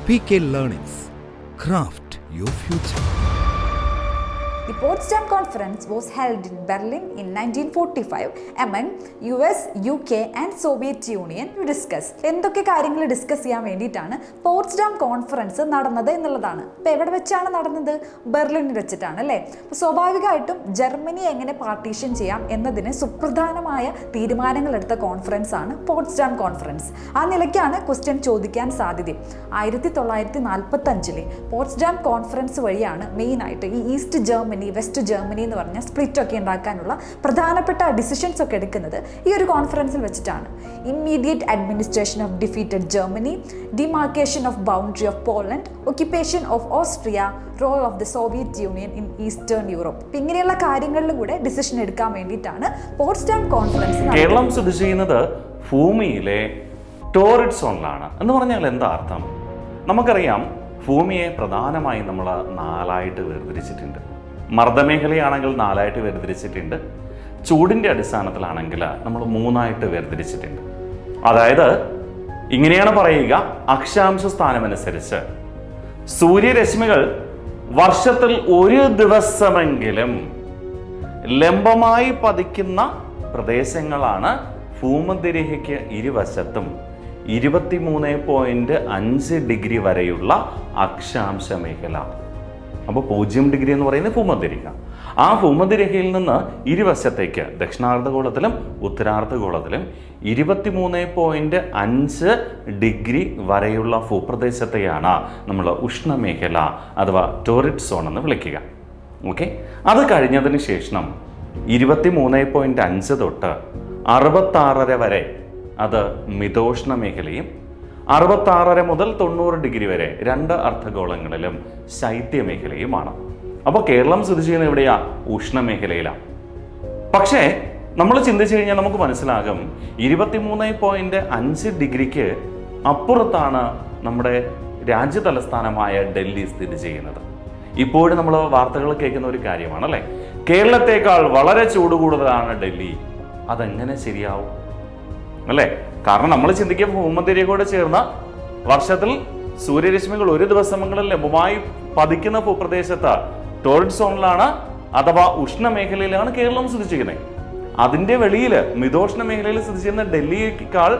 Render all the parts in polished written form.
PK Learnings. Craft your future. The Potsdam Conference was held in Berlin in 1945 among US, UK and Soviet Union to discuss. എന്തൊക്കെ കാര്യങ്ങൾ discuss ചെയ്യാൻ വേണ്ടിയിട്ടാണ് Potsdam conference നടന്നത് എന്നുള്ളതാണ്. അപ്പോൾ എവിടെ വെച്ചാണ് നടന്നത്? ബെർലിനിൽ വെച്ചിട്ടാണ് അല്ലേ. അപ്പോൾ സ്വാഭാവികമായിട്ടും ജർമ്മനിയെ എങ്ങനെ പാർട്ടീഷൻ ചെയ്യാം എന്നതിന് സുപ്രധാനമായ തീരുമാനങ്ങൾ എടുത്ത കോൺഫറൻസ് ആണ് പോട്സ്ഡാം കോൺഫറൻസ്. ആ നിലയ്ക്കാണ് ക്വസ്റ്റ്യൻ ചോദിക്കാൻ സാധ്യത. 1945 പോട്സ്ഡാം കോൺഫറൻസ് വഴിയാണ് മെയിനായിട്ട് ഈ ഈസ്റ്റ് ജർമ്മനി വെസ്റ്റ് ജർമ്മനി എന്ന് പറഞ്ഞ സ്പ്ലിറ്റ് ഒക്കെ ഉണ്ടാക്കാനുള്ള പ്രധാനപ്പെട്ട ഡിസിഷൻസ് ഒക്കെ എടുക്കുന്നത് ഈ ഒരു കോൺഫറൻസിൽ വെച്ചിട്ടാണ്. Immediate administration of defeated Germany, demarcation of boundary of Poland, occupation of Austria, role of the Soviet Union in Eastern Europe. ഇങ്ങനെയുള്ള കാര്യങ്ങളിൽ കൂടെ ഡിസിഷൻ എടുക്കാൻ വേണ്ടിയിട്ടാണ് പോട്സ്ഡാം കോൺഫറൻസ്. കേരളം സ്ഥിതി ചെയ്യുന്നത് ഭൂമിയിലെ ടോറിഡ് സോണിലാണ് എന്ന് പറഞ്ഞാൽ എന്താ അർത്ഥം? നമുക്കറിയാം, ഭൂമിയെ പ്രധാനമായും നമ്മൾ 4ആയിട്ട് വേർതിരിച്ചിട്ടുണ്ട്. മർദ്ദമേഖലയാണെങ്കിൽ 4ആയിട്ട് വേർതിരിച്ചിട്ടുണ്ട്. ചൂടിൻ്റെ അടിസ്ഥാനത്തിലാണെങ്കിൽ നമ്മൾ 3ആയിട്ട് വേർതിരിച്ചിട്ടുണ്ട്. അതായത് ഇങ്ങനെയാണ് പറയുക, അക്ഷാംശ സ്ഥാനമനുസരിച്ച് സൂര്യരശ്മികൾ വർഷത്തിൽ ഒരു ദിവസമെങ്കിലും ലംബമായി പതിക്കുന്ന പ്രദേശങ്ങളാണ് ഭൂമധ്യരേഖയ്ക്ക് ഇരുവശത്തും 23.5 ഡിഗ്രി വരെയുള്ള അക്ഷാംശ മേഖല. അപ്പോൾ 0 ഡിഗ്രി എന്ന് പറയുന്നത് ഭൂമധ്യരേഖ. ആ ഭൂമധ്യരേഖയിൽ നിന്ന് ഇരുവശത്തേക്ക് ദക്ഷിണാർദ്ധഗോളത്തിലും ഉത്തരാർദ്ധഗോളത്തിലും 23.5 ഡിഗ്രി വരെയുള്ള ഭൂപ്രദേശത്തെയാണ് നമ്മൾ ഉഷ്ണമേഖല അഥവാ ടോറിഡ് സോൺ എന്ന് വിളിക്കുക. ഓക്കെ, അത് കഴിഞ്ഞതിന് ശേഷം 23.5 തൊട്ട് 66 വരെ അത് മിതോഷ്ണ മേഖലയും 66 മുതൽ 90 ഡിഗ്രി വരെ 2 അർദ്ധഗോളങ്ങളിലും ശൈത്യമേഖലയുമാണ്. അപ്പോൾ കേരളം സ്ഥിതി ചെയ്യുന്നത് എവിടെയാ? ഉഷ്ണമേഖലയിലാണ്. പക്ഷേ നമ്മൾ ചിന്തിച്ചു കഴിഞ്ഞാൽ നമുക്ക് മനസ്സിലാകും, 23.5 ഡിഗ്രിക്ക് അപ്പുറത്താണ് നമ്മുടെ രാജ്യ തലസ്ഥാനമായ ഡൽഹി സ്ഥിതി ചെയ്യുന്നത്. ഇപ്പോഴും നമ്മൾ വാർത്തകൾ കേൾക്കുന്ന ഒരു കാര്യമാണ് അല്ലേ, കേരളത്തേക്കാൾ വളരെ ചൂട് കൂടുതലാണ് ഡൽഹി. അതെങ്ങനെ ശരിയാവും അല്ലേ? കാരണം നമ്മൾ ചിന്തിക്കുക, ഭൂമധ്യരേഖയോട് ചേർന്ന വർഷത്തിൽ സൂര്യരശ്മികൾ ഒരു ദിവസങ്ങളിൽ ലംബമായി പതിക്കുന്ന ഭൂപ്രദേശത്ത് ടോറിഡ് സോണിലാണ് അഥവാ ഉഷ്ണമേഖലയിലാണ് കേരളം സ്ഥിതി ചെയ്യുന്നത്. അതിന്റെ വെളിയിൽ മിതോഷ്ണ മേഖലയിൽ സ്ഥിതി ചെയ്യുന്ന ഡൽഹിയേക്കാൾ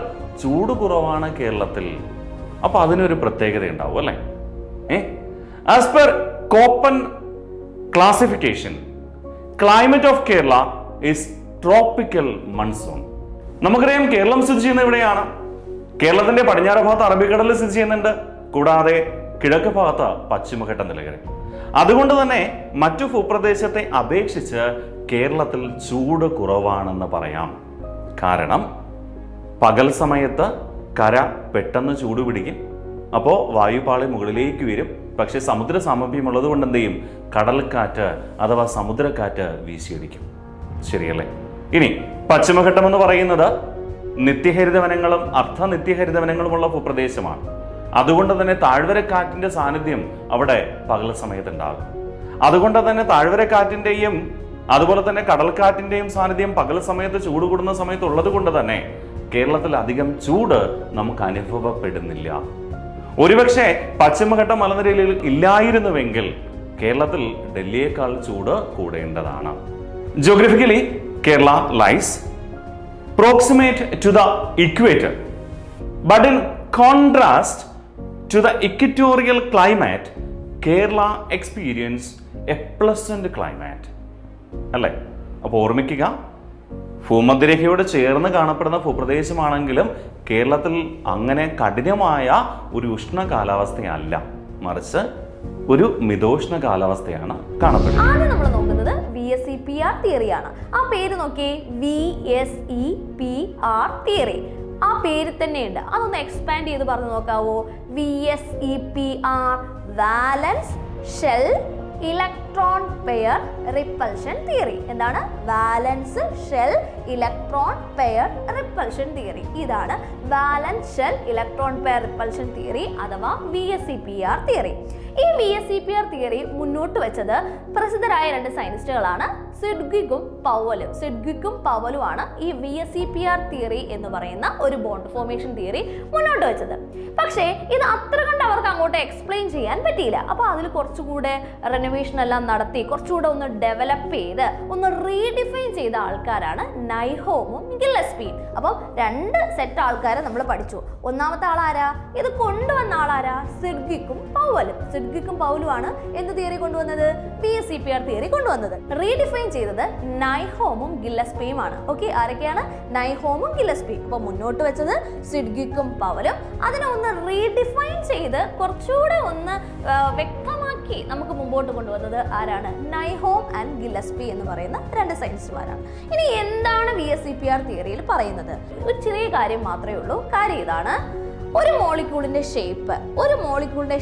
ചൂട് കുറവാണ് കേരളത്തിൽ. അപ്പൊ അതിനൊരു പ്രത്യേകത ഉണ്ടാവും അല്ലേ? As per Koppen classification, climate of Kerala is tropical monsoon. നമുക്കറിയാം, കേരളം സ്ഥിതി ചെയ്യുന്നത് എവിടെയാണ്? കേരളത്തിന്റെ പടിഞ്ഞാറ് ഭാഗത്ത് അറബിക്കടലിൽ സ്ഥിതി ചെയ്യുന്നുണ്ട്. കൂടാതെ കിഴക്ക് ഭാഗത്ത് പശ്ചിമഘട്ട നിലകര. അതുകൊണ്ട് തന്നെ മറ്റു ഭൂപ്രദേശത്തെ അപേക്ഷിച്ച് കേരളത്തിൽ ചൂട് കുറവാണെന്ന് പറയാം. കാരണം പകൽ സമയത്ത് കര പെട്ടെന്ന് ചൂട് പിടിക്കും, അപ്പോൾ വായുപാളി മുകളിലേക്ക് വരും. പക്ഷെ സമുദ്ര സാമീപ്യമുള്ളത് കൊണ്ട് എന്ത് ചെയ്യും? കടൽക്കാറ്റ് അഥവാ സമുദ്രക്കാറ്റ് വീശിയടിക്കും. ശരിയല്ലേ? ഇനി പശ്ചിമഘട്ടം എന്ന് പറയുന്നത് നിത്യഹരിതവനങ്ങളും അർദ്ധനിത്യഹരിതവനങ്ങളുമുള്ള ഭൂപ്രദേശമാണ്. അതുകൊണ്ട് തന്നെ താഴ്വരക്കാറ്റിന്റെ സാന്നിധ്യം അവിടെ പകൽ സമയത്ത് ഉണ്ടാകും. അതുകൊണ്ട് തന്നെ താഴ്വരക്കാറ്റിന്റെയും അതുപോലെ തന്നെ കടൽക്കാറ്റിന്റെയും സാന്നിധ്യം പകൽ സമയത്ത് ചൂട് കൂടുന്ന സമയത്ത് ഉള്ളത് കൊണ്ട് തന്നെ കേരളത്തിൽ അധികം ചൂട് നമുക്ക് അനുഭവപ്പെടുന്നില്ല. ഒരുപക്ഷെ പശ്ചിമഘട്ട മലനിരയിൽ ഇല്ലായിരുന്നുവെങ്കിൽ കേരളത്തിൽ ഡൽഹിയേക്കാൾ ചൂട് കൂടേണ്ടതാണ്. Geographically, Kerala lies proximate to the equator, but in contrast to the equatorial climate, Kerala experience a pleasant climate. അല്ലേ? അപ്പോൾ ഓർമ്മിക്കുക, ഭൂമധ്യരേഖയോട് ചേർന്ന് കാണപ്പെടുന്ന ഭൂപ്രദേശമാണെങ്കിലും കേരളത്തിൽ അങ്ങനെ കഠിനമായ ഒരു ഉഷ്ണ കാലാവസ്ഥയല്ല, മറിച്ച് ഒരു മിതോഷ്ണ കാലാവസ്ഥയാണ് കാണപ്പെടുന്നത്. ആദ്യം നമ്മൾ നോക്കുന്നത് VSEPR തിയറിയാണ്. ആ പേര് നോക്കിയേ, VSEPR തിയറി. ആ പേര് തന്നെയുണ്ട്. അതൊന്ന് എക്സ്പാൻഡ് ചെയ്ത് പറഞ്ഞു നോക്കാവോ? VSEPR valence shell electron pair repulsion theory. എന്താണ്? Valence shell electron pair repulsion theory. ഇതാണ് valence shell electron pair repulsion theory അഥവാ VSEPR തിയറി. ഈ VSEPR തിയറി മുന്നോട്ട് വെച്ചത് പ്രസിദ്ധരായ 2 സയന്റിസ്റ്റുകളാണ്, സിഡ്ഗ്വിക്കും പവലുമാണ് ഈ VSEPR തിയറി എന്ന് പറയുന്ന ഒരു ബോണ്ട് ഫോർമേഷൻ തിയറി മുന്നോട്ട് വെച്ചത്. പക്ഷേ ഇത് അത്ര കണ്ട് അവർക്ക് അങ്ങോട്ട് എക്സ്പ്ലെയിൻ ചെയ്യാൻ പറ്റിയില്ല. അപ്പോൾ അതിൽ കുറച്ചുകൂടെ റെനോവേഷൻ എല്ലാം നടത്തി കുറച്ചുകൂടെ ഒന്ന് ഡെവലപ്പ് ചെയ്ത് ഒന്ന് റീഡിഫൈൻ ചെയ്ത ആൾക്കാരാണ് നൈഹോമും ഗില്ലസ്പിയും. അപ്പം 2 സെറ്റ് ആൾക്കാരെ നമ്മൾ പഠിച്ചു. ഒന്നാമത്തെ ആളാരാ? ഇത് കൊണ്ടുവന്ന ആളാരാ? സിഡ്ഗ്വിക്കും പൗലുമാണ് എന്ത് തിയറി കൊണ്ടുവന്നത്? VSEPR തിയറി കൊണ്ടുവന്നത്. റീഡിഫൈൻ ചെയ്തത് നൈഹോമും ഗില്ലസ്പിയും ആണ്. ഓക്കെ, ആരൊക്കെയാണ്? നൈഹോമും ഗില്ലസ്പിയും. അപ്പൊ മുന്നോട്ട് വെച്ചത് സിഡ്ഗ്വിക്കും പവലും. അതിനെ ഒന്ന് റീഡിഫൈൻ ചെയ്ത് കുറച്ചുകൂടെ ഒന്ന് വ്യക്തമാക്കി നമുക്ക് മുമ്പോട്ട് കൊണ്ടുവന്നത് ആരാണ്? നൈഹോം ആൻഡ് ഗില്ലസ്പി എന്ന് പറയുന്ന 2 സയൻറ്റിസ്റ്റുമാരാണ്. ഇനി എന്താണ് VSEPR തിയറിയിൽ പറയുന്നത്? ഒരു ചെറിയ കാര്യം മാത്രമേ ഉള്ളൂ. കാര്യം ഇതാണ്, ഒരു മോളിക്യൂളിന്റെ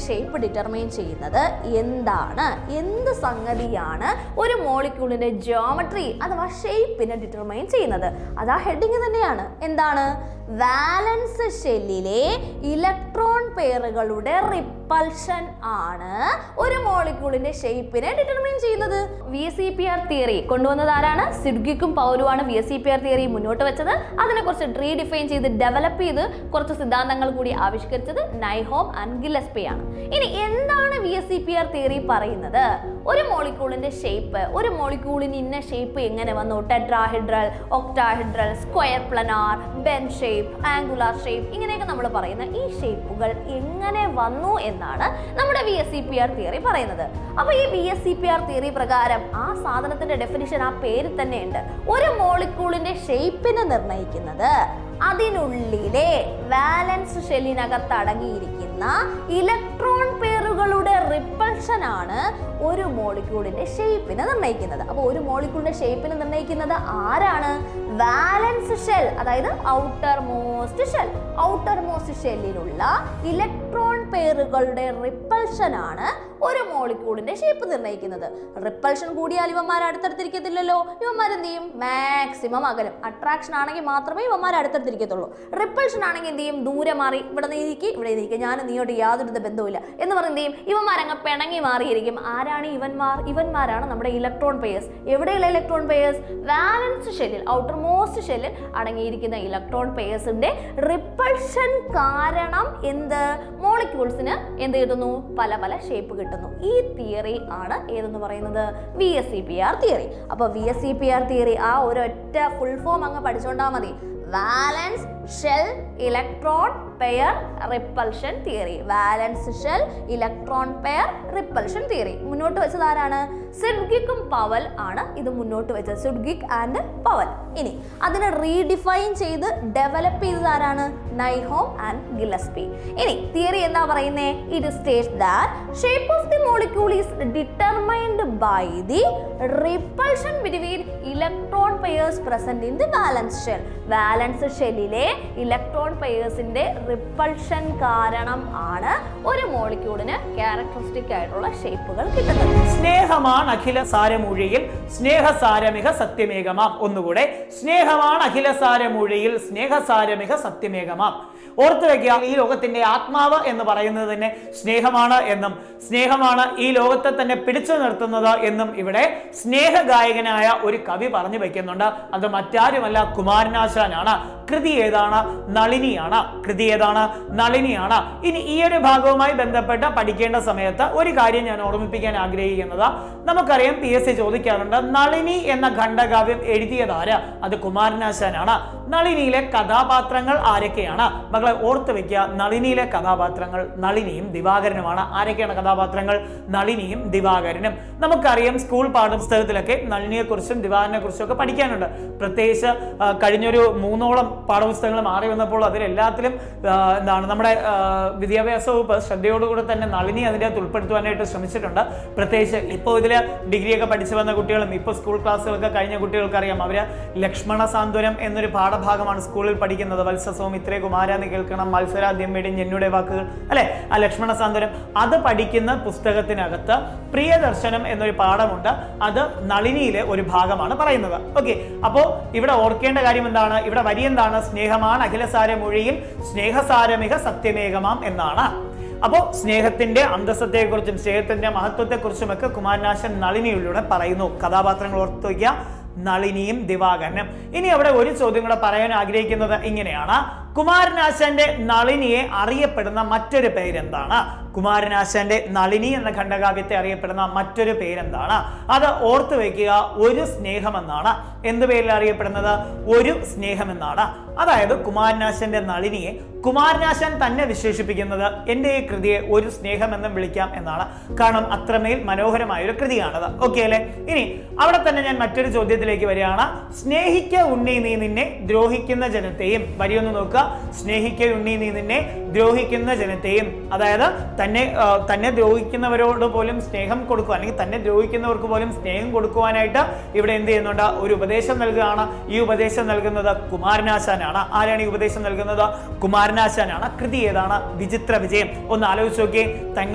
ഷേപ്പ് ഡിറ്റർമൈൻ ചെയ്യുന്നത് എന്താണ്? എന്ത് സംഗതിയാണ് ഒരു മോളിക്യൂളിന്റെ ജിയോമെട്രി അഥവാ ഷേപ്പിനെ ഡിറ്റർമൈൻ ചെയ്യുന്നത്? അതാ ഹെഡിങ് തന്നെയാണ്. എന്താണ്? വാലൻസ് ഷെല്ലിലെ ഇലക്ട്രോൺ പെയറുകളുടെ റിപ്പൾഷൻ ആണ് ഒരു മോളിക്യൂളിന്റെ ഷേപ്പിനെ ഡിറ്റർമൈൻ ചെയ്യുന്നത്. VSEPR തിയറി കൊണ്ടുവന്നത് ആരാണ്? സിഡ്ഗ്വിക്കും പൗലുമാണ് VSEPR തിയറി മുന്നോട്ട് വെച്ചത്. അതിനെ കുറച്ച് റീഡിഫൈൻ ചെയ്ത് ഡെവലപ്പ് ചെയ്ത് കുറച്ച് സിദ്ധാന്തങ്ങൾ കൂടി ആവിഷ്കരിച്ചത് നൈഹോം ആൻഡ് ഗില്ലസ്പി ആണ്. ഇനി എന്താണ് VSEPR തിയറി പറയുന്നത്? ഒരു മോളിക്യൂളിന്റെ ഷേപ്പ്, ഒരു മോളിക്യൂളിന് ഇന്ന ഷേപ്പ് എങ്ങനെ വന്നു? Tetrahedral, octahedral, square planar, Ben shape, angular shape, ഇങ്ങനെയൊക്കെ നമ്മൾ പറയുന്ന ഈ ഷേപ്പുകൾ എങ്ങനെ വന്നു എന്നാണ് നമ്മുടെ VSEPR തിയറി പറയുന്നത്. അപ്പൊ ഈ VSEPR തിയറി പ്രകാരം ആ സാധനത്തിന്റെ ഡെഫിനിഷൻ ആ പേരിൽ തന്നെയുണ്ട്. ഒരു മോളിക്യൂളിന്റെ ഷേപ്പിനെ നിർണ്ണയിക്കുന്നത് അതിനുള്ളിലെ വാലൻസ് ഷെല്ലിനകത്ത് അടങ്ങിയിരിക്കുന്ന ഇലക്ട്രോൺ പെയറുകളുടെ റിപ്പൾഷൻ ആണ് ഒരു മോളിക്യൂളിന്റെ ഷേപ്പിനെ നിർണ്ണയിക്കുന്നത്. അപ്പോൾ ഒരു മോളിക്യൂളിന്റെ ഷേപ്പിനെ നിർണ്ണയിക്കുന്നത് ആരാണ്? വാലൻസ് ഷെൽ, അതായത് ഔട്ടർ മോസ്റ്റ് ഷെല്ലിലുള്ള ഇലക്ട്രോൺ പെയറുകളുടെ റിപ്പൾഷൻ ആണ് ഒരു മോളിക്യൂളിന്റെ ഷേപ്പ് നിർണ്ണയിക്കുന്നത്. റിപ്പൾഷൻ കൂടിയാൽ ഇവന്മാർ അടുത്തടുത്തിരിക്കത്തില്ലല്ലോ. ഇവന്മാർ എന്ത് ചെയ്യും? മാക്സിമം അകലും. അട്രാക്ഷൻ ആണെങ്കിൽ മാത്രമേ ഇവന്മാർ അടുത്തടുത്തിരിക്കത്തുള്ളൂ. റിപ്പൾഷൻ ആണെങ്കിൽ എന്ത് ചെയ്യും? ദൂരെ മാറി, ഇവിടെ നീക്കി, ഞാൻ നീയോട്ട് യാതൊരു ബന്ധവുമില്ല എന്ന് പറഞ്ഞ് എന്ത് ചെയ്യും? ഇവന്മാരങ്ങ് പിണങ്ങി മാറിയിരിക്കും. ആരാണ് ഇവന്മാരാണ് നമ്മുടെ ഇലക്ട്രോൺ പെയർസ്. എവിടെയുള്ള ഇലക്ട്രോൺ പെയർസ്? വാലൻസ് ഷെല്ലിൽ, ഔട്ടർ മോസ്റ്റ് ഷെല്ലിൽ അടങ്ങിയിരിക്കുന്ന ഇലക്ട്രോൺ പെയർസിന്റെ റിപ്പൾഷൻ കാരണം എന്ത്? മോളിക്യൂൾസിന് എന്ത് കിട്ടുന്നു? പല പല ഷേപ്പ് കിട്ടുന്നു. ഈ തിയറി ആണ് ഏതെന്ന് പറയുന്നത്? VSEPR theory. അപ്പൊ VSEPR തിയറി ആ ഒരൊറ്റ ഫുൾ ഫോം അങ്ങ് പഠിച്ചോണ്ടാ മതി. Valence shell electron pair repulsion theory. Valence shell electron pair repulsion theory മുന്നോട്ട് വെച്ചത് ആരാണ്? സിഡ്ഗ്വിക്കും പവൽ ആണ് ഇത് മുന്നോട്ട് വെച്ചത്. Sidgwick and Powell. ഇനി അതിനെ റീഡിഫൈൻ ചെയ്ത് ഡെവലപ്പ് ചെയ്തത് ആരാണ്? നൈഹോം ആൻഡ് ഗില്ലസ്പി. ഇനി തിയറി എന്താ പറയുന്നേ? It states that shape of the molecule is determined by the repulsion between electron pairs present in the valence shell. Valence ഷെല്ലിലെ ഇലക്ട്രോൺ പെയർസിന്റെ റിപ്പൾഷൻ കാരണം ആണ് ഒരു മോളിക്യൂളിന് ക്യാരക്ടറിസ്റ്റിക് ആയിട്ടുള്ള ഷേപ്പുകൾ കിട്ടുന്നത്. സ്നേഹമാണ് അഖില സാരമൂഴിയിൽ സ്നേഹസാരമിക സത്യമേകമാം. ഒന്നുകൂടെ, സ്നേഹമാണ് അഖില സാരമൂഴിയിൽ സ്നേഹസാരമിക സത്യമേകമാം. ഓർത്തു വെക്കുക, ഈ ലോകത്തിന്റെ ആത്മാവ് എന്ന് പറയുന്നത് തന്നെ സ്നേഹമാണ് എന്നും സ്നേഹമാണ് ഈ ലോകത്തെ തന്നെ പിടിച്ചു നിർത്തുന്നത് എന്നും ഇവിടെ സ്നേഹഗായകനായ ഒരു കവി പറഞ്ഞു വെക്കുന്നുണ്ട്. അത് മറ്റാരുമല്ല, കുമാരനാശാനാണ്. കൃതി ഏതാണ്? നളിനിയാണ്. ഇനി ഈ ഒരു ഭാഗവുമായി ബന്ധപ്പെട്ട് പഠിക്കേണ്ട സമയത്ത് ഒരു കാര്യം ഞാൻ ഓർമ്മിപ്പിക്കാൻ ആഗ്രഹിക്കുന്നത്, നമുക്കറിയാം PSC ചോദിക്കാറുണ്ട്, നളിനി എന്ന ഖണ്ഡകാവ്യം എഴുതിയതാര്? അത് കുമാരനാശാനാണ്. നളിനിയിലെ കഥാപാത്രങ്ങൾ ആരൊക്കെയാണ്? മക്കളെ ഓർത്തു വെക്കുക, നളിനിയിലെ കഥാപാത്രങ്ങൾ നളിനിയും ദിവാകരനുമാണ്. ആരൊക്കെയാണ് കഥാപാത്രങ്ങൾ? നളിനിയും ദിവാകരനും. നമുക്കറിയാം സ്കൂൾ പാഠപുസ്തകത്തിലൊക്കെ നളിനിയെക്കുറിച്ചും ദിവാകരനെ കുറിച്ചും ഒക്കെ പഠിക്കാനുണ്ട്. പ്രത്യേകിച്ച് കഴിഞ്ഞൊരു 3ഓളം പാഠപുസ്തകങ്ങൾ മാറി വന്നപ്പോൾ അതിലെല്ലാത്തിലും എന്താണ് നമ്മുടെ വിദ്യാഭ്യാസ വകുപ്പ് ശ്രദ്ധയോടുകൂടെ തന്നെ നളിനി അതിൻ്റെ അകത്ത് ഉൾപ്പെടുത്തുവാനായിട്ട് ശ്രമിച്ചിട്ടുണ്ട്. പ്രത്യേകിച്ച് ഇപ്പോൾ ഇതിൽ ഡിഗ്രിയൊക്കെ പഠിച്ചു വന്ന കുട്ടികളും ഇപ്പോൾ സ്കൂൾ ക്ലാസ്സുകളൊക്കെ കഴിഞ്ഞ കുട്ടികൾക്കറിയാം, അവർ ലക്ഷ്മണ സാന്ത്വനം എന്നൊരു പാഠഭാഗമാണ് സ്കൂളിൽ പഠിക്കുന്നത്. വത്സസൗമിത്രേ കുമാരാന്ന് കേൾക്കണം, മത്സരാദ്യം വേണ്ടി എന്നുടെ വാക്കുകൾ, അല്ലെ? ആ ലക്ഷ്മണ സാന്ത്വനം അത് പഠിക്കുന്ന പുസ്തകത്തിനകത്ത് പ്രിയദർശനം എന്നൊരു പാഠമുണ്ട്. അത് നളിനിയിലെ ഒരു ഭാഗമാണ് പറയുന്നത്. ഓക്കെ, അപ്പോൾ ഇവിടെ ഓർക്കേണ്ട കാര്യം എന്താണ്? ഇവിടെ വരി എന്താണ്? സ്നേഹമാണ് അഖിലസാരമൊഴിയിൽ സ്നേഹസാരമിക സത്യമേകമാം എന്നാണ്. അപ്പോൾ സ്നേഹത്തിന്റെ അന്തസ്സത്തെക്കുറിച്ചും സ്നേഹത്തിന്റെ മഹത്വത്തെക്കുറിച്ചും ഒക്കെ കുമാരനാശൻ നളിനിയിലൂടെ പറയുന്നു. കഥാപാത്രങ്ങൾ ഓർത്തു വയ്ക്കുക, നളിനിയും ദിവാകരനും. ഇനി അവിടെ ഒരു ചോദ്യം കൂടെ പറയാൻ ആഗ്രഹിക്കുന്നത് ഇങ്ങനെയാണ്: കുമാരനാശാന്റെ നളിനിയെ അറിയപ്പെടുന്ന മറ്റൊരു പേരെന്താണ്? കുമാരനാശാന്റെ നളിനി എന്ന ഖണ്ഡകാവ്യത്തെ അറിയപ്പെടുന്ന മറ്റൊരു പേരെന്താണ്? അത് ഓർത്തു വയ്ക്കുക, ഒരു സ്നേഹമെന്നാണ്. എന്ത് പേരിൽ അറിയപ്പെടുന്നത്? ഒരു സ്നേഹമെന്നാണ്. അതായത് കുമാരനാശാന്റെ നളിനിയെ കുമാരനാശാൻ തന്നെ വിശേഷിപ്പിക്കുന്നത് എൻ്റെ ഈ കൃതിയെ ഒരു സ്നേഹമെന്നും വിളിക്കാം എന്നാണ്. കാരണം അത്രമേൽ മനോഹരമായ ഒരു കൃതിയാണത്. ഓക്കെ അല്ലെ? ഇനി അവിടെ തന്നെ ഞാൻ മറ്റൊരു ചോദ്യത്തിലേക്ക് വരികയാണ്. സ്നേഹിക്ക ഉണ്ണി നീ നിന്നെ ദ്രോഹിക്കുന്ന ജനത്തെയും. വരിയൊന്ന് നോക്കുക. സ്നേഹിക്ക ഉണ്ണി നീ നിന്നെ ദ്രോഹിക്കുന്ന ജനത്തെയും. അതായത് തന്നെ ദ്രോഹിക്കുന്നവരോട് പോലും സ്നേഹം കൊടുക്കുക, അല്ലെങ്കിൽ തന്നെ ദ്രോഹിക്കുന്നവർക്ക് പോലും സ്നേഹം കൊടുക്കുവാനായിട്ട് ഇവിടെ എന്ത് ചെയ്യുന്നുണ്ട്? ഒരു ഉപദേശം നൽകുകയാണ്. ഈ ഉപദേശം നൽകുന്നത് കുമാരനാശാനാണ്. ആരാണ് ഈ ഉപദേശം നൽകുന്നത്? കുമാരനാശാനാണ്. കൃതി ഏതാണ്? വിചിത്ര വിജയം. ഒന്ന് ആലോചിച്ച് നോക്കിയേ.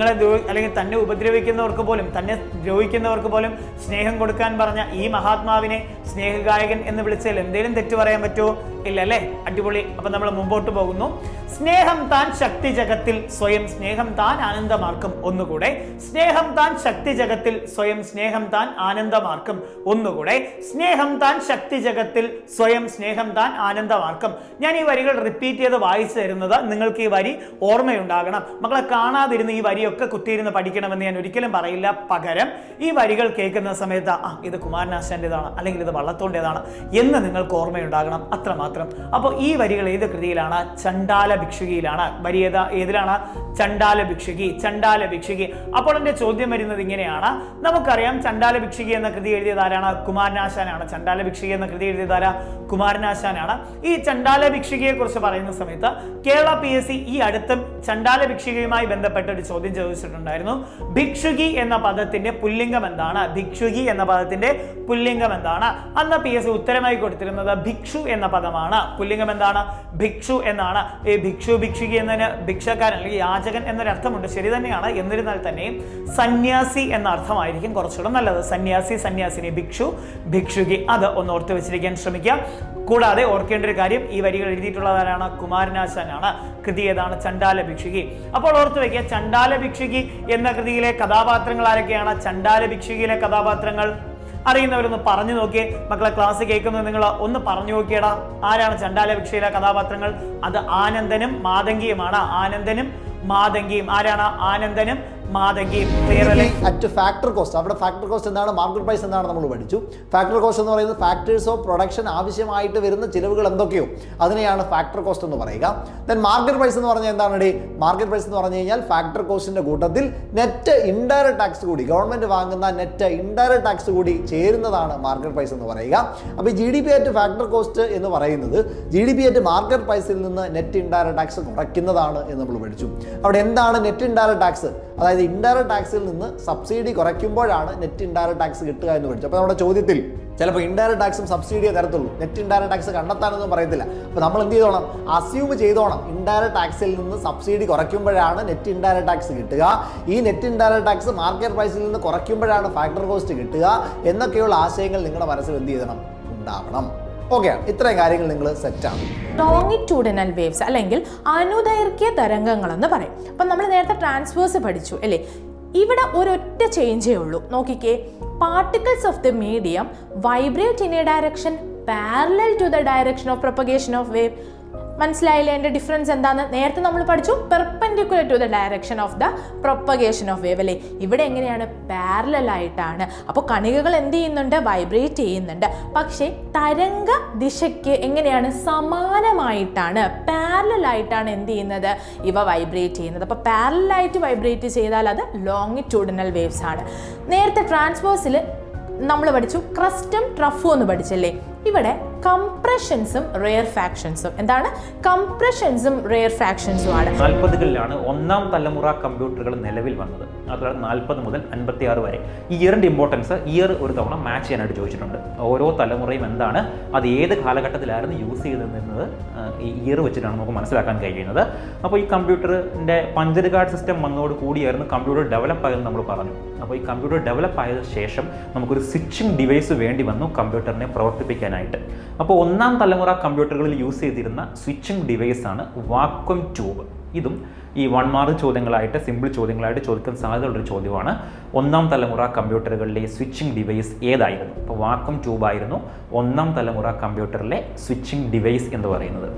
അല്ലെങ്കിൽ തന്നെ ഉപദ്രവിക്കുന്നവർക്ക് പോലും, തന്നെ ദ്രോഹിക്കുന്നവർക്ക് പോലും സ്നേഹം കൊടുക്കാൻ പറഞ്ഞ ഈ മഹാത്മാവിനെ സ്നേഹഗായകൻ എന്ന് വിളിച്ചാൽ എന്തെങ്കിലും തെറ്റ് പറയാൻ പറ്റുമോ? ഇല്ലല്ലേ? അടിപൊളി. അപ്പൊ നമ്മൾ മുമ്പോട്ട് പോകുന്നു. സ്നേഹം താൻ ശക്തി ജഗത്തിൽ സ്വയം സ്നേഹം താൻ ആനന്ദമാർക്കും. ഒന്നുകൂടെ. സ്നേഹം താൻ ശക്തി ജഗത്തിൽ സ്വയം സ്നേഹം താൻ ആനന്ദമാർക്കും. ഒന്നുകൂടെ. സ്നേഹം താൻ ശക്തി ജഗത്തിൽ സ്വയം സ്നേഹം താൻ ആനന്ദമാർക്കും. ഞാൻ ഈ വരികൾ റിപ്പീറ്റ് ചെയ്ത് വായിച്ചു തരുന്നത് നിങ്ങൾക്ക് ഈ വരി ഓർമ്മയുണ്ടാകണം. മക്കളെ, കാണാതിരുന്ന് ഈ വരിയൊക്കെ കുത്തിയിരുന്ന് പഠിക്കണമെന്ന് ഞാൻ ഒരിക്കലും പറയില്ല. പകരം ഈ വരികൾ കേൾക്കുന്ന സമയത്ത് ഇത് കുമാരനാശാന്റേതാണ് അല്ലെങ്കിൽ ഇത് വള്ളത്തോന്റേതാണ് എന്ന് നിങ്ങൾക്ക് ഓർമ്മയുണ്ടാകണം. അത്രമാത്രം. അപ്പോൾ ഈ വരികൾ ഏത് കൃതിയിലാണ്? ചണ്ടാല ഭിക്ഷുകിയിലാണ്. വരി ഏതിലാണ്? ചണ്ടാല ഭിക്ഷുകി. ചണ്ടാല ഭിക്ഷുകി. അപ്പോൾ എന്റെ ചോദ്യം വരുന്നത് ഇങ്ങനെയാണ്. നമുക്കറിയാം ചണ്ടാല ഭിക്ഷുകി എന്ന കൃതി എഴുതിയത് ആരാണ്? കുമാരനാശാനാണ്. ചണ്ടാല ഭിക്ഷുകി എന്ന കൃതി എഴുതിയത് ആരാ? കുമാരനാശാനാണ്. ഈ ചണ്ടാല ഭിക്ഷുകിയെ കുറിച്ച് പറയുന്ന സമയത്ത് കേരള PSC ഈ അടുത്തും ചണ്ടാല ഭിക്ഷുകിയുമായി ബന്ധപ്പെട്ട ഒരു ചോദ്യം ചോദിച്ചിട്ടുണ്ടായിരുന്നു. ഭിക്ഷുകി എന്ന പദത്തിന്റെ പുല്ലിംഗം എന്താണ്? ഭിക്ഷുകി എന്ന പദത്തിന്റെ പുല്ലിംഗം എന്താണ്? അന്ന് PSC ഉത്തരമായി കൊടുത്തിരുന്നത് ഭിക്ഷു എന്ന പദമാണ്. പുല്ലിംഗം എന്താണ്? ഭിക്ഷു എന്നാണ്. ഈ ഭിക്ഷു ഭിക്ഷുകി എന്നതിന് ഭിക്ഷക്കാരൻ അല്ലെങ്കിൽ യാചകൻ എന്നൊരർത്ഥമുണ്ട്. ശരി തന്നെയാണ്. എന്നിരുന്നാൽ തന്നെയും സന്യാസി എന്ന അർത്ഥമായിരിക്കും കുറച്ചുകൂടെ നല്ലത്. സന്യാസി, സന്യാസിനി, ഭിക്ഷു, ഭിക്ഷുകി. അത് ഒന്ന് ഓർത്ത് വെച്ചിരിക്കാൻ ശ്രമിക്കുക. കൂടാതെ ഓർക്കേണ്ട ഒരു കാര്യം, ഈ വരികൾ എഴുതിയിട്ടുള്ളതാരാണ്? കുമാരനാശാനാണ്. കൃതി ഏതാണ്? ചണ്ടാല ഭിക്ഷുകി. അപ്പോൾ ഓർത്തു വയ്ക്കുക, ചണ്ടാല ഭിക്ഷുകി എന്ന കൃതിയിലെ കഥാപാത്രങ്ങൾ ആരൊക്കെയാണ്? ചണ്ടാല ഭിക്ഷുകിയിലെ കഥാപാത്രങ്ങൾ അറിയുന്നവരൊന്ന് പറഞ്ഞു നോക്കിയേ. മക്കളെ, ക്ലാസ് കേൾക്കുന്നത് നിങ്ങൾ ഒന്ന് പറഞ്ഞു നോക്കിയടാ. ആരാണ് ചണ്ടാല ഭിക്ഷയിലെ കഥാപാത്രങ്ങൾ? അത് ആനന്ദനും മാതങ്കിയുമാണ്. ആനന്ദനും മാതങ്കിയും. ആരാണ്? ആനന്ദനും മാതങ്കിയും. At factor cost. അവിടെ ഫാക്ടർ കോസ്റ്റ് എന്താണ്, മാർക്കറ്റ് പ്രൈസ് എന്താണ് നമ്മൾ പഠിച്ചു. ഫാക്ടർ കോസ്റ്റ് എന്ന് പറയുന്നത് ഫാക്ടേഴ്സ് ഓഫ് പ്രൊഡക്ഷൻ ആവശ്യമായിട്ട് വരുന്ന ചിലവുകൾ എന്തൊക്കെയോ അതിനെയാണ് ഫാക്ടർ കോസ്റ്റ് എന്ന് പറയുക. ദെൻ മാർക്കറ്റ് പ്രൈസ് എന്ന് പറഞ്ഞാൽ എന്താണ്? മാർക്കറ്റ് പ്രൈസ് എന്ന് പറഞ്ഞു കഴിഞ്ഞാൽ ഫാക്ടർ കോസ്റ്റിന്റെ കൂട്ടത്തിൽ നെറ്റ് ഇൻഡയറക്റ്റ് ടാക്സ് കൂടി, ഗവൺമെന്റ് വാങ്ങുന്ന നെറ്റ് ഇൻഡയറക്റ്റ് ടാക്സ് കൂടി ചേരുന്നതാണ് മാർക്കറ്റ് പ്രൈസ് എന്ന് പറയുക. അപ്പോൾ GDP അറ്റ് ഫാക്ടർ കോസ്റ്റ് എന്ന് പറയുന്നത് GDP അറ്റ് മാർക്കറ്റ് പ്രൈസിൽ നിന്ന് നെറ്റ് ഇൻഡയറക്റ്റ് ടാക്സ് കുറയ്ക്കുന്നതാണ് എന്ന് നമ്മൾ പഠിച്ചു. അവിടെ എന്താണ് നെറ്റ് ഇൻഡയറക്റ്റ് ടാക്സ്? അതായത് ഇൻഡയറക്റ്റ് ടാക്സിൽ നിന്ന് സബ്സിഡി കുറയ്ക്കുമ്പോഴാണ് നെറ്റ് ഇൻഡയറക്റ്റ് ടാക്സ് കിട്ടുക എന്ന് പഠിച്ചു. അപ്പോൾ നമ്മുടെ ചോദ്യത്തിൽ ചിലപ്പോൾ ഇൻഡയറക്റ്റ് ടാക്സും സബ്സിഡിയെ തരത്തുള്ളൂ, നെറ്റ് ഇൻഡയറക്റ്റ് ടാക്സ് കണ്ടെത്താനൊന്നും പറയത്തില്ല. അപ്പോൾ നമ്മൾ എന്ത് ചെയ്തോണം? അസ്യൂം ചെയ്തോണം ഇൻഡയറക്റ്റ് ടാക്സിൽ നിന്ന് സബ്സിഡി കുറയ്ക്കുമ്പോഴാണ് നെറ്റ് ഇൻഡയറക്റ്റ് ടാക്സ് കിട്ടുക. ഈ നെറ്റ് ഇൻഡയറക്റ്റ് ടാക്സ് മാർക്കറ്റ് പ്രൈസിൽ നിന്ന് കുറയ്ക്കുമ്പോഴാണ് ഫാക്ടർ കോസ്റ്റ് കിട്ടുക എന്നൊക്കെയുള്ള ആശയങ്ങൾ നിങ്ങളുടെ മനസ്സിൽ എന്ത് ചെയ്യണം? ഉണ്ടാവണം. ഓക്കെ, ഇത്രയും കാര്യങ്ങൾ നിങ്ങൾ സെറ്റാണ്. ലോങ്ങിറ്റ്യൂഡിനൽ വേവ്സ് അല്ലെങ്കിൽ അനുദൈർഘ്യ തരംഗങ്ങൾ എന്ന് പറയും. അപ്പം നമ്മൾ നേരത്തെ ട്രാൻസ്വേഴ്സ് പഠിച്ചു അല്ലേ? ഇവിടെ ഒരൊറ്റ ചേഞ്ചേ ഉള്ളൂ. നോക്കിക്കേ, particles of the medium vibrate in a direction parallel to the direction of propagation of wave. മനസ്സിലായില്ലേ എൻ്റെ ഡിഫറൻസ് എന്താണെന്ന്? നേരത്തെ നമ്മൾ പഠിച്ചു perpendicular to the direction of the propagation of wave അല്ലേ? ഇവിടെ എങ്ങനെയാണ്? പാരലൽ ആയിട്ടാണ്. അപ്പോൾ കണികകൾ എന്ത് ചെയ്യുന്നുണ്ട്? വൈബ്രേറ്റ് ചെയ്യുന്നുണ്ട്. പക്ഷേ തരംഗ ദിശയ്ക്ക് എങ്ങനെയാണ്? സമാനമായിട്ടാണ്, പാരലൽ ആയിട്ടാണ് എന്ത് ചെയ്യുന്നത്? ഇവ വൈബ്രേറ്റ് ചെയ്യുന്നത്. അപ്പോൾ പാരലലായിട്ട് വൈബ്രേറ്റ് ചെയ്താൽ അത് ലോങ്ങിറ്റ്യൂഡിനൽ വേവ്സ് ആണ്. നേരത്തെ ട്രാൻസ്വേഴ്സിൽ നമ്മൾ പഠിച്ചു ക്രസ്റ്റും ട്രഫും എന്ന് പഠിച്ചല്ലേ? ഇവിടെ കംപ്രഷൻസും റെയർ ഫാക്ഷൻസും. എന്താണ്? കംപ്രഷൻസും റെയർ ഫാക്ഷൻസും ആണ്. 40കളിലാണ് ഒന്നാം തലമുറ കമ്പ്യൂട്ടറുകൾ നിലവിൽ വന്നത്. അതുപോലെ 40 മുതൽ 56 വരെ. ഈ ഇയറിൻ്റെ ഇമ്പോർട്ടൻസ് ഒരു തവണ മാച്ച് ചെയ്യാനായിട്ട് ചോദിച്ചിട്ടുണ്ട്. ഓരോ തലമുറയും എന്താണ്, അത് ഏത് കാലഘട്ടത്തിലായിരുന്നു യൂസ് ചെയ്തിരുന്നത്, ഈ ഇയർ വെച്ചിട്ടാണ് നമുക്ക് മനസ്സിലാക്കാൻ കഴിയുന്നത്. അപ്പോൾ ഈ കമ്പ്യൂട്ടറിൻ്റെ പഞ്ച് കാർഡ് സിസ്റ്റം വന്നതോട് കൂടിയായിരുന്നു കമ്പ്യൂട്ടർ ഡെവലപ്പ് ആയതെന്ന് നമ്മൾ പറഞ്ഞു. അപ്പോൾ ഈ കമ്പ്യൂട്ടർ ഡെവലപ്പ് ആയതിനു ശേഷം നമുക്കൊരു സ്വിച്ചിങ് ഡിവൈസ് വേണ്ടി വന്നു കമ്പ്യൂട്ടറിനെ പ്രവർത്തിപ്പിക്കാനായിട്ട്. അപ്പോൾ ഒന്നാം തലമുറ കമ്പ്യൂട്ടറുകളിൽ യൂസ് ചെയ്തിരുന്ന സ്വിച്ചിങ് ഡിവൈസാണ് വാക്വം ട്യൂബ്. ഇതും ഈ 1 മാർക്ക് ചോദ്യങ്ങളായിട്ട്, സിമ്പിൾ ചോദ്യങ്ങളായിട്ട് ചോദിക്കാൻ സാധ്യതയുള്ളൊരു ചോദ്യമാണ്. ഒന്നാം തലമുറ കമ്പ്യൂട്ടറുകളിലെ സ്വിച്ചിങ് ഡിവൈസ് ഏതായിരുന്നു? അപ്പോൾ വാക്വം ട്യൂബായിരുന്നു ഒന്നാം തലമുറ കമ്പ്യൂട്ടറിലെ സ്വിച്ചിങ് ഡിവൈസ് എന്ന് പറയുന്നത്.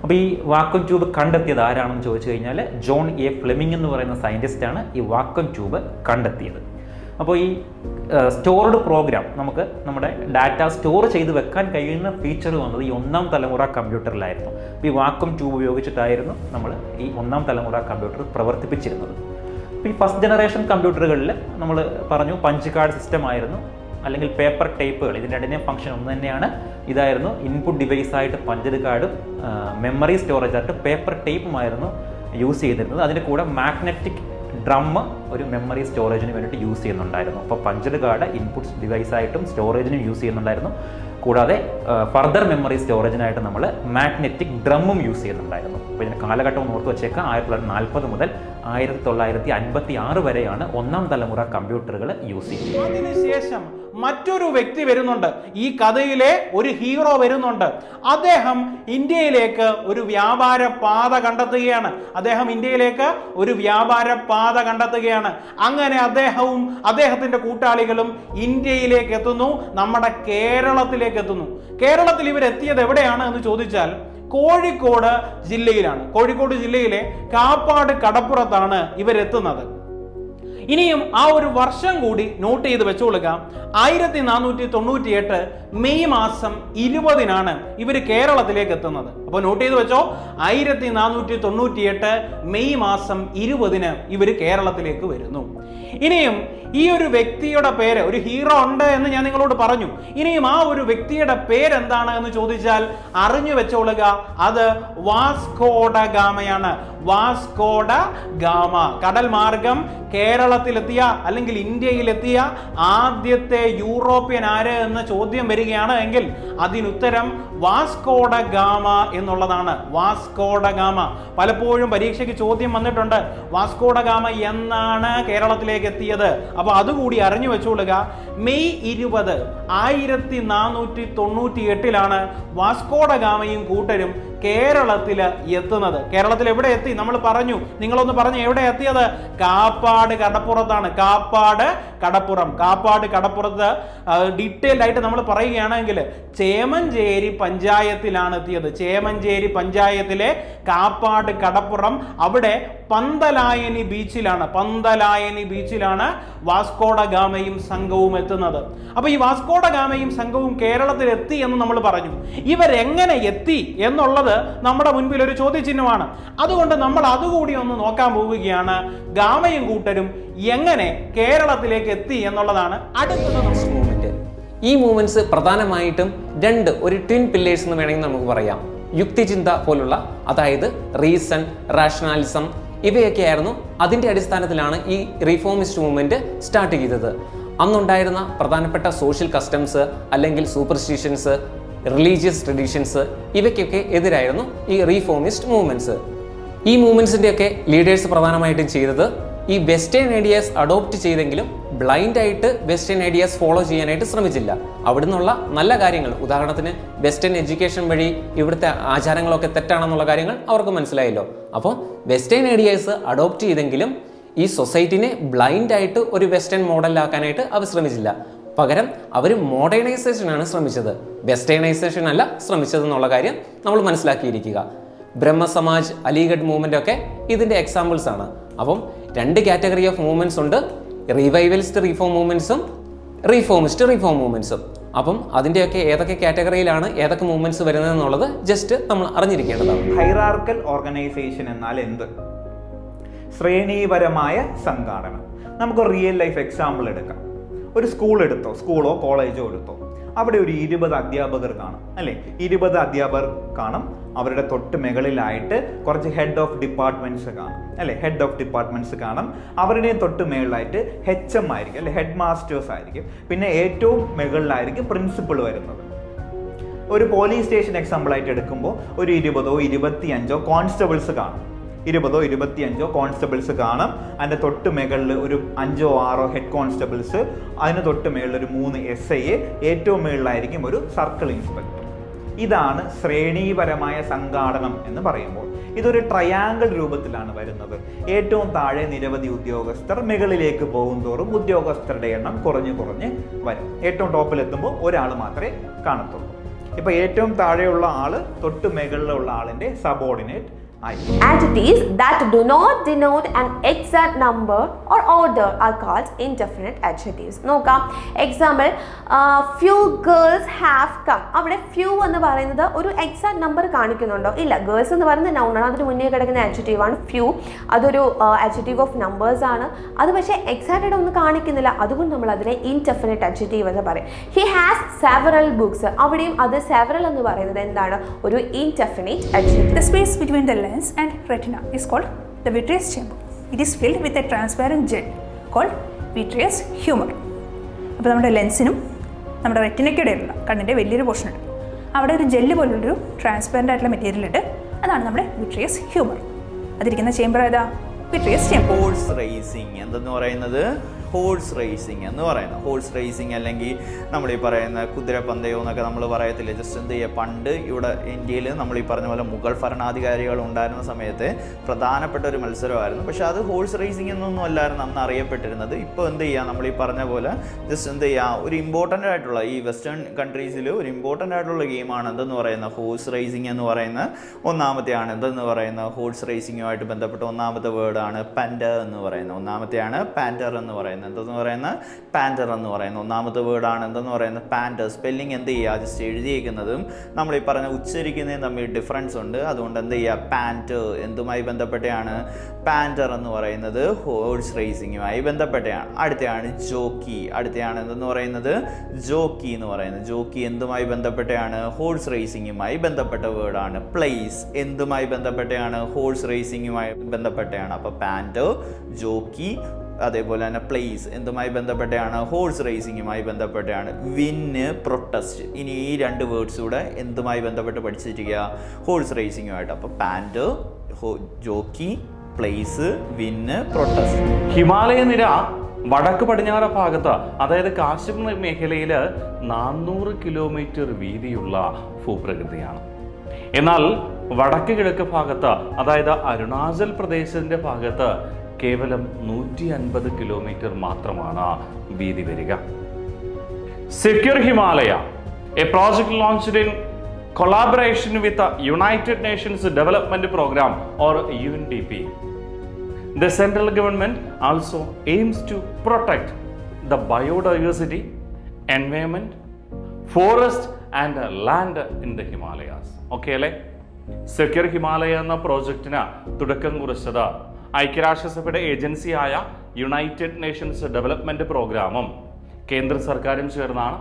അപ്പോൾ ഈ വാക്വം ട്യൂബ് കണ്ടെത്തിയത് ആരാണെന്ന് ചോദിച്ചു കഴിഞ്ഞാൽ ജോൺ എ ഫ്ലെമിംഗ് എന്ന് പറയുന്ന സയൻറ്റിസ്റ്റാണ് ഈ വാക്വം ട്യൂബ് കണ്ടെത്തിയത്. അപ്പോൾ ഈ സ്റ്റോർഡ് പ്രോഗ്രാം, നമുക്ക് നമ്മുടെ ഡാറ്റ സ്റ്റോർ ചെയ്ത് വെക്കാൻ കഴിയുന്ന ഫീച്ചർ വന്നത് ഈ ഒന്നാം തലമുറ കമ്പ്യൂട്ടറിലായിരുന്നു. അപ്പോൾ ഈ വാക്വം ട്യൂബ് ഉപയോഗിച്ചിട്ടായിരുന്നു നമ്മൾ ഈ ഒന്നാം തലമുറ കമ്പ്യൂട്ടർ പ്രവർത്തിപ്പിച്ചിരുന്നത്. അപ്പോൾ ഈ ഫസ്റ്റ് ജനറേഷൻ കമ്പ്യൂട്ടറുകളിൽ നമ്മൾ പറഞ്ഞു പഞ്ച് കാർഡ് സിസ്റ്റം ആയിരുന്നു, അല്ലെങ്കിൽ പേപ്പർ ടേപ്പുകൾ. ഇതിൻ്റെ രണ്ടിനെയും ഫംഗ്ഷൻ ഒന്ന് തന്നെയാണ്. ഇതായിരുന്നു ഇൻപുട്ട് ഡിവൈസായിട്ട് പഞ്ച് കാർഡും മെമ്മറി സ്റ്റോറേജ് ആയിട്ട് പേപ്പർ ടേപ്പുമായിരുന്നു യൂസ് ചെയ്തിരുന്നത്. അതിൻ്റെ കൂടെ മാഗ്നറ്റിക് ഡ്രം ഒരു മെമ്മറി സ്റ്റോറേജിന് വേണ്ടിയിട്ട് യൂസ് ചെയ്യുന്നുണ്ടായിരുന്നു. അപ്പോൾ പഞ്ച് കാർഡ് ഇൻപുട്ട് ഡിവൈസായിട്ടും സ്റ്റോറേജിനും യൂസ് ചെയ്യുന്നുണ്ടായിരുന്നു. കൂടാതെ ഫർദർ മെമ്മറി സ്റ്റോറേജിനായിട്ട് നമ്മൾ മാഗ്നറ്റിക് ഡ്രമ്മും യൂസ് ചെയ്യുന്നുണ്ടായിരുന്നു. അപ്പോൾ ഇതിൻ്റെ കാലഘട്ടം ഒന്ന് ഓർത്ത് വെച്ചേക്കാം. 1940 മുതൽ 1956 വരെയാണ് ഒന്നാം തലമുറ കമ്പ്യൂട്ടറുകൾ യൂസ് ചെയ്യുന്നത്. അതിനുശേഷം മറ്റൊരു വ്യക്തി വരുന്നുണ്ട്, ഈ കഥയിലെ ഒരു ഹീറോ വരുന്നുണ്ട്. അദ്ദേഹം ഇന്ത്യയിലേക്ക് ഒരു വ്യാപാര പാത കണ്ടെത്തുകയാണ്. അങ്ങനെ അദ്ദേഹവും അദ്ദേഹത്തിന്റെ കൂട്ടാളികളും ഇന്ത്യയിലേക്ക് എത്തുന്നു, നമ്മുടെ കേരളത്തിലേക്ക് എത്തുന്നു. കേരളത്തിൽ ഇവരെത്തിയത് എവിടെയാണ് എന്ന് ചോദിച്ചാൽ കോഴിക്കോട് ജില്ലയിലാണ്. കോഴിക്കോട് ജില്ലയിലെ കാപ്പാട് കടപ്പുറത്താണ് ഇവരെത്തുന്നത്. ഇനിയും ആ ഒരു വർഷം കൂടി നോട്ട് ചെയ്ത് വെച്ചുകൊള്ളുക. 1498 മെയ് മാസം 20-നാണ് ഇവർ കേരളത്തിലേക്ക് എത്തുന്നത്. അപ്പോൾ നോട്ട് ചെയ്ത് വെച്ചോ, 1498 മെയ് മാസം 20-ന് ഇവർ കേരളത്തിലേക്ക് വരുന്നു. ഇനിയും ഈ ഒരു വ്യക്തിയുടെ പേര്, ഒരു ഹീറോ ഉണ്ട് എന്ന് ഞാൻ നിങ്ങളോട് പറഞ്ഞു. ഇനിയും ആ ഒരു വ്യക്തിയുടെ പേരെന്താണ് എന്ന് ചോദിച്ചാൽ അറിഞ്ഞു വെച്ചോളുക, അത് വാസ്കോ ഡ ഗാമയാണ്. വാസ്കോ ഡ ഗാമ കടൽ മാർഗം കേരളത്തിലെത്തിയ അല്ലെങ്കിൽ ഇന്ത്യയിലെത്തിയ ആദ്യത്തെ യൂറോപ്യൻ ആര് എന്ന ചോദ്യം വരികയാണ് എങ്കിൽ അതിനുത്തരം വാസ്കോ ഡ ഗാമ എന്നുള്ളതാണ്. വാസ്കോ ഡ ഗാമ പലപ്പോഴും പരീക്ഷയ്ക്ക് ചോദ്യം വന്നിട്ടുണ്ട്, വാസ്കോ ഡ ഗാമ എന്നാണ് കേരളത്തിലേക്ക് എത്തിയത്. അപ്പൊ അതുകൂടി അറിഞ്ഞു വെച്ചോളുക. മെയ് 20, 1498 വാസ്കോ ഡ ഗാമയും കൂട്ടരും കേരളത്തിൽ എത്തുന്നത്. കേരളത്തിൽ എവിടെ എത്തി? നമ്മൾ പറഞ്ഞു, നിങ്ങളൊന്ന് പറഞ്ഞു, എവിടെ എത്തിയത്? കാപ്പാട് കടപ്പുറത്താണ്. കാപ്പാട് കടപ്പുറത്ത് ഡീറ്റെയിൽഡ് ആയിട്ട് നമ്മൾ പറയുകയാണെങ്കിൽ ചേമഞ്ചേരി പഞ്ചായത്തിലാണ് എത്തിയത്. ചേമഞ്ചേരി പഞ്ചായത്തിലെ കാപ്പാട് കടപ്പുറം, അവിടെ പന്തലായനി ബീച്ചിലാണ് വാസ്കോ ഡ ഗാമയും സംഘവും എത്തുന്നത്. അപ്പൊ ഈ വാസ്കോ ഡ ഗാമയും സംഘവും കേരളത്തിൽ എത്തി എന്ന് നമ്മൾ പറഞ്ഞു. ഇവരെങ്ങനെ എത്തി എന്നുള്ളത് നമ്മുടെ മുൻപിൽ ഒരു ചോദ്യചിഹ്നമാണ്. അതുകൊണ്ട് നമ്മൾ അതുകൂടി ഒന്ന് നോക്കാൻ പോവുകയാണ്. ഗാമയും കൂട്ടരും എങ്ങനെ കേരളത്തിലേക്ക് എത്തി എന്നുള്ളതാണ് അടുത്തത്. ഈ മൂവ്മെന്റ്സ് പ്രധാനമായിട്ടും ഒരു ട്വിൻ പില്ലേഴ്സ് എന്ന് വേണമെങ്കിൽ നമുക്ക് പറയാം. യുക്തിചിന്ത പോലുള്ള, അതായത് റീസൺ, റാഷണാലിസം, ഇവയൊക്കെയായിരുന്നു. അതിൻ്റെ അടിസ്ഥാനത്തിലാണ് ഈ റീഫോമിസ്റ്റ് മൂവ്മെന്റ് സ്റ്റാർട്ട് ചെയ്തത്. അന്നുണ്ടായിരുന്ന പ്രധാനപ്പെട്ട സോഷ്യൽ കസ്റ്റംസ് അല്ലെങ്കിൽ സൂപ്പർസ്റ്റിഷൻസ്, റിലീജിയസ് ട്രഡീഷൻസ്, ഇവയ്ക്കൊക്കെ എതിരായിരുന്നു ഈ റീഫോമിസ്റ്റ് മൂവ്മെന്റ്സ്. ഈ മൂവ്മെന്റ്സിൻ്റെയൊക്കെ ലീഡേഴ്സ് പ്രധാനമായിട്ടും ചെയ്തത് ഈ വെസ്റ്റേൺ ഐഡിയാസ് അഡോപ്റ്റ് ചെയ്തെങ്കിലും ബ്ലൈൻഡ് ആയിട്ട് വെസ്റ്റേൺ ഐഡിയാസ് ഫോളോ ചെയ്യാനായിട്ട് ശ്രമിച്ചില്ല. അവിടുന്നുള്ള നല്ല കാര്യങ്ങൾ, ഉദാഹരണത്തിന് വെസ്റ്റേൺ എഡ്യൂക്കേഷൻ വഴി ഇവിടുത്തെ ആചാരങ്ങളൊക്കെ തെറ്റാണെന്നുള്ള കാര്യങ്ങൾ അവർക്ക് മനസ്സിലായല്ലോ. അപ്പോൾ വെസ്റ്റേൺ ഐഡിയാസ് അഡോപ്റ്റ് ചെയ്തെങ്കിലും ഈ സൊസൈറ്റിനെ ബ്ലൈൻഡ് ആയിട്ട് ഒരു വെസ്റ്റേൺ മോഡലിലാക്കാനായിട്ട് അവർ ശ്രമിച്ചില്ല. പകരം അവർ മോഡേണൈസേഷനാണ് ശ്രമിച്ചത്, വെസ്റ്റേണൈസേഷൻ അല്ല ശ്രമിച്ചതെന്നുള്ള കാര്യം നമ്മൾ മനസ്സിലാക്കിയിരിക്കുക. ബ്രഹ്മസമാജ്, അലിഗഡ് മൂവ്മെൻ്റ് ഒക്കെ ഇതിൻ്റെ എക്സാമ്പിൾസ് ആണ്. അപ്പം 2 കാറ്റഗറി ഓഫ് മൂവ്മെൻറ്റ്സ് ഉണ്ട്, റിവൈവലിസ്റ്റ് റീഫോം മൂവ്മെൻറ്റ്സും റീഫോമിസ്റ്റ് റീഫോം മൂവ്മെൻറ്റ്സും. അപ്പം അതിൻ്റെയൊക്കെ ഏതൊക്കെ കാറ്റഗറിയിലാണ് ഏതൊക്കെ മൂവ്മെൻറ്റ്സ് വരുന്നത് എന്നുള്ളത് ജസ്റ്റ് നമ്മൾ അറിഞ്ഞിരിക്കേണ്ടതാണ്. ഹൈറാർക്കൽ ഓർഗനൈസേഷൻ എന്നാൽ എന്ത്? ശ്രേണീപരമായ സംഘാടനം. നമുക്ക് റിയൽ ലൈഫ് എക്സാമ്പിൾ എടുക്കാം. ഒരു സ്കൂളോ കോളേജോ എടുത്തോ, അവിടെ ഒരു 20 അധ്യാപകർ കാണും, അല്ലേ? 20 അധ്യാപകർ കാണും. അവരുടെ തൊട്ട് മുകളിലായിട്ട് കുറച്ച് ഹെഡ് ഓഫ് ഡിപ്പാർട്ട്മെന്റ്സ് കാണും, അല്ലേ? ഹെഡ് ഓഫ് ഡിപ്പാർട്ട്മെന്റ്സ് കാണും. അവരുടെയും തൊട്ട് മുകളിലായിട്ട് HM ആയിരിക്കും, അല്ലെ? ഹെഡ് മാസ്റ്റേഴ്സ് ആയിരിക്കും. പിന്നെ ഏറ്റവും മുകളിലായിരിക്കും പ്രിൻസിപ്പൾ വരുന്നത്. ഒരു പോലീസ് സ്റ്റേഷൻ എക്സാമ്പിൾ ആയിട്ട് എടുക്കുമ്പോൾ ഒരു 20ഓ 25ഓ കോൺസ്റ്റബിൾസ് കാണും. 20ഓ 25ഓ കോൺസ്റ്റബിൾസ് കാണും. അതിൻ്റെ തൊട്ട് മുകളിൽ ഒരു 5ഓ 6ഓ ഹെഡ് കോൺസ്റ്റബിൾസ്, അതിന് തൊട്ട് മുകളിൽ ഒരു 3 SI, ഏറ്റവും മുകളിലായിരിക്കും ഒരു സർക്കിൾ ഇൻസ്പെക്ടർ. ഇതാണ് ശ്രേണീപരമായ സംഘാടനം എന്ന് പറയുമ്പോൾ. ഇതൊരു ട്രയാങ്കിൾ രൂപത്തിലാണ് വരുന്നത്. ഏറ്റവും താഴെ നിരവധി ഉദ്യോഗസ്ഥർ, മുകളിലേക്ക് പോകുന്തോറും ഉദ്യോഗസ്ഥരുടെ എണ്ണം കുറഞ്ഞ് വരും. ഏറ്റവും ടോപ്പിലെത്തുമ്പോൾ ഒരാൾ മാത്രമേ കാണത്തുള്ളൂ. ഇപ്പൊ ഏറ്റവും താഴെയുള്ള ആള് തൊട്ട് മുകളിലുള്ള ആളിന്റെ subordinate. Adjectives that do not denote an exact number or order are called indefinite adjectives. നോക്കാം, example, few girls have come. അവിടെ few എന്ന് പറയുന്നത് ഒരു എക്സാക്ട് നമ്പർ കാണിക്കുന്നുണ്ടോ? ഇല്ല. ഗേൾസ് എന്ന് പറയുന്നത് noun ആണ്, അതിന് മുന്നേ കിടക്കുന്ന adjective ആണ് few. അതൊരു adjective of numbers ആണ്. അത് പക്ഷേ എക്സാക്റ്റ് ഒന്നും കാണിക്കുന്നില്ല, അതുകൊണ്ട് നമ്മൾ അതിനെ indefinite adjective എന്ന് പറയും. He has several books. അവിടെയും അത് several എന്ന് പറയുന്നത് എന്താണ്? ഒരു indefinite adjective. The space between the lens and retina is called the vitreous chamber. It is filled with a transparent gel called vitreous humor. അപ്പോൾ നമ്മുടെ ലെൻസിനും നമ്മുടെ റെറ്റിനയ്ക്കിടയിലുള്ള കണ്ണിൻ്റെ വലിയൊരു പോർഷൻ ഉണ്ട്, അവിടെ ഒരു ജെല്ല് പോലുള്ളൊരു ട്രാൻസ്പെറൻ്റ് ആയിട്ടുള്ള മെറ്റീരിയൽ ഉണ്ട്, അതാണ് നമ്മുടെ വിട്രിയസ് ഹ്യൂമർ. അതിരിക്കുന്ന ചേമ്പർ ഏതാ? Vitreous chamber. ഹോഴ്സ് റേസിംഗ് എന്തെന്ന് പറയുന്നത്? ഹോഴ്സ് റേസിംഗ് എന്ന് പറയുന്നത്. ഹോഴ്സ് റേസിംഗ് അല്ലെങ്കിൽ നമ്മൾ ഈ പറയുന്ന കുതിരപ്പന്തയം എന്നൊക്കെ നമ്മൾ പറയത്തില്ല. ജസ്റ്റ് എന്ത് ചെയ്യുക, പണ്ട് ഇവിടെ ഇന്ത്യയിൽ നമ്മൾ ഈ പറഞ്ഞ പോലെ മുഗൾ ഭരണാധികാരികൾ ഉണ്ടായിരുന്ന സമയത്ത് പ്രധാനപ്പെട്ട ഒരു മത്സരമായിരുന്നു. പക്ഷെ അത് ഹോഴ്സ് റേസിംഗ് എന്നൊന്നും അല്ലായിരുന്നു അന്ന് അറിയപ്പെട്ടിരുന്നത്. ഇപ്പോൾ എന്ത് ചെയ്യുക, നമ്മൾ ഈ പറഞ്ഞ പോലെ ജസ്റ്റ് എന്ത് ചെയ്യുക, ഒരു ഇമ്പോർട്ടൻ്റ് ആയിട്ടുള്ള ഈ വെസ്റ്റേൺ കൺട്രീസിൽ ഒരു ഇമ്പോർട്ടൻ്റ് ആയിട്ടുള്ള ഗെയിമാണ് എന്തെന്ന് പറയുന്നത് ഹോഴ്സ് റേസിംഗ് എന്ന് പറയുന്നത്. ഒന്നാമത്തെയാണ് എന്തെന്ന് പറയുന്നത് ഹോഴ്സ് റേസിംഗുമായിട്ട് ബന്ധപ്പെട്ട ഒന്നാമത്തെ വേർഡാണ് പാൻഡർ എന്ന് പറയുന്നത്. ഒന്നാമത്തെയാണ് പാൻഡർ എന്ന് പറയുന്നത്. എന്തെന്ന് പറയുന്നത്? പാൻഡർ എന്ന് പറയുന്നത് ഒന്നാമത്തെ വേർഡാണ്. എന്തെന്ന് പറയുന്നത്? പാൻഡർ. സ്പെല്ലിംഗ് എന്ത് ചെയ്യുക, ജസ്റ്റ് എഴുതിയിരിക്കുന്നതും നമ്മൾ ഈ പറഞ്ഞ ഉച്ചരിക്കുന്നതും തമ്മിൽ ഡിഫറൻസ് ഉണ്ട്. അതുകൊണ്ട് എന്ത് ചെയ്യുക, പാൻറ്റർ എന്തുമായി ബന്ധപ്പെട്ടയാണ്? പാൻഡർ എന്ന് പറയുന്നത് ഹോഴ്സ് റേസിംഗുമായി ബന്ധപ്പെട്ടയാണ്. അടുത്തയാണ് ജോക്കി. അടുത്തയാണ് എന്തെന്ന് പറയുന്നത്? ജോക്കി എന്ന് പറയുന്നത്. ജോക്കി എന്തുമായി ബന്ധപ്പെട്ടയാണ്? ഹോഴ്സ് റേസിംഗുമായി ബന്ധപ്പെട്ട വേർഡാണ്. പ്ലേസ് എന്തുമായി ബന്ധപ്പെട്ടയാണ്? ഹോഴ്സ് റേസിംഗുമായി ബന്ധപ്പെട്ടയാണ്. അപ്പോൾ പാൻറ്റർ, ജോക്കി, അതേപോലെ തന്നെ പ്ലേസ് എന്തുമായി ബന്ധപ്പെട്ടയാണ്? ഹോഴ്സ് റേസിംഗുമായി ബന്ധപ്പെട്ടാണ്. വിന്ന്, പ്രൊട്ടസ്റ്റ്. ഇനി ഈ രണ്ട് വേർഡ്സ് കൂടെ എന്തുമായി ബന്ധപ്പെട്ട് പഠിച്ചിരിക്കുക? ഹോഴ്സ് റേസിംഗുമായിട്ട്. അപ്പോൾ പാൻഡർ, ജോക്കി, പ്ലേസ്, വിന്ന്, പ്രൊട്ടസ്റ്റ്. ഹിമാലയ നിര വടക്ക് പടിഞ്ഞാറ് ഭാഗത്ത്, അതായത് കാശ്മീർ മേഖലയിൽ 400 കിലോമീറ്റർ വീതിയുള്ള ഭൂപ്രകൃതിയാണ്. എന്നാൽ വടക്ക് കിഴക്ക് ഭാഗത്ത്, അതായത് അരുണാചൽ പ്രദേശിന്റെ ഭാഗത്ത് കേവലം 150 കിലോമീറ്റർ മാത്രമാണ് വീതി വരിക. Secure Himalaya, A project launched in collaboration with the United Nations Development Program or UNDP. The central government also aims to protect the biodiversity, environment, forest and land in the Himalayas. Okay അല്ലേ? Secure Himalaya എന്ന പ്രോജക്റ്റിന് തുടക്കം കുറിച്ചത് ഐക്യരാഷ്ട്രസഭയുടെ ഏജൻസിയായ United Nations development പ്രോഗ്രാമും കേന്ദ്ര സർക്കാരും ചേർന്നാണ്.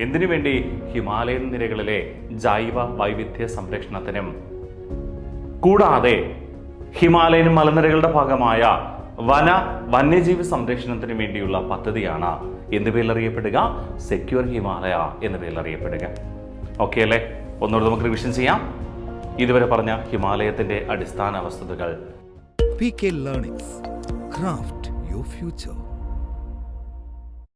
എന്തിനു വേണ്ടി? ഹിമാലയൻ നിരകളിലെ ജൈവ വൈവിധ്യ സംരക്ഷണത്തിനും കൂടാതെ ഹിമാലയൻ മലനിരകളുടെ ഭാഗമായ വന്യജീവി സംരക്ഷണത്തിന് വേണ്ടിയുള്ള പദ്ധതിയാണ് എന്ത് പേരിലറിയപ്പെടുക? സെക്യൂർ ഹിമാലയ എന്ന പേരിലറിയപ്പെടുക. ഓക്കെ അല്ലേ? ഒന്നുകൂടെ നമുക്ക് റിവിഷൻ ചെയ്യാം. ഇതുവരെ പറഞ്ഞ ഹിമാലയത്തിന്റെ അടിസ്ഥാന വസ്തുതകൾ. PK Learnings. Craft your future.